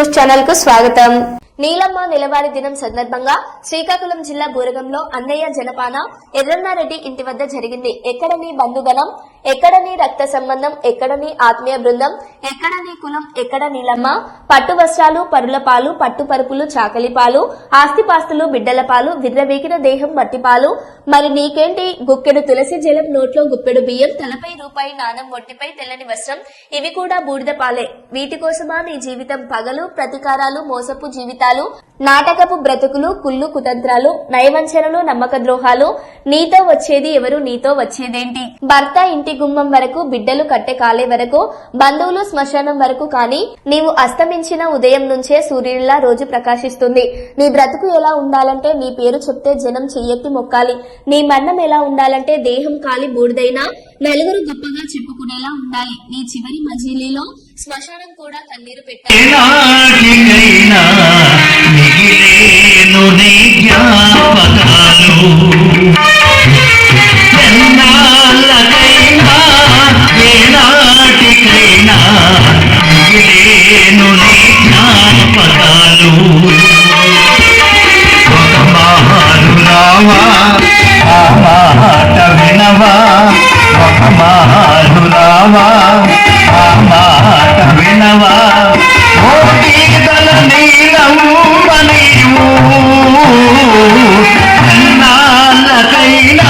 News channel కు స్వాగతం. నీలమ్మ నెలవారీ దినం సందర్భంగా శ్రీకాకుళం జిల్లా బూరగంలో అన్నయ్య జనపాన ఎర్రన్నారెడ్డి ఇంటి వద్ద జరిగింది. ఎక్కడని బంధుగణం, ఎక్కడని రక్త సంబంధం, ఎక్కడని ఆత్మీయ బృందం, ఎక్కడని కులం, ఎక్కడ నీలమ్మ. పట్టు వస్త్రాలు, పరుల పాలు, పట్టు పరుపులు, చాకలి పాలు, ఆస్తిపాస్తులు, బిడ్డల పాలు, విర్రవీకిన దేహం మట్టిపాలు. మరి నీకేంటి? గుక్కెడు తులసి జలం, నోట్లో గుప్పెడు బియ్యం, తలపై రూపాయి నాణం, ఒంటిపై తెల్లని వస్త్రం, ఇవి కూడా బూడిద పాలే. వీటి కోసమా నీ జీవితం? పగలు, ప్రతీకారాలు, మోసపు జీవితాలు, నాటకపు బ్రతుకులు, కుళ్ళు కుతంత్రాలు, నయవంచనలు, నమ్మక ద్రోహాలు. నీతో వచ్చేది ఎవరు? నీతో వచ్చేదేంటి? భర్త ఇంటి గుమ్మం వరకు, బిడ్డలు కట్టె కాలే వరకు, బంధువులు శ్మశానం వరకు. కానీ నీవు అస్తమించిన ఉదయం నుంచే సూర్యుడిలా రోజు ప్రకాశిస్తుంది. నీ బ్రతుకు ఎలా ఉండాలంటే నీ పేరు చెప్తే జనం చెయ్యెత్తి మొక్కాలి. నీ మరణం ఎలా ఉండాలంటే దేహం కాలి బూడిదైనా నలుగురు గొప్పగా చెప్పుకునేలా ఉండాలి. నీ చివరి మజిలీలో శ్మశానం కూడా కన్నీరు పెట్టాలి. వినవా ఓటీదల నీలమ్మనివు ఎన్నాళ్ళకైనా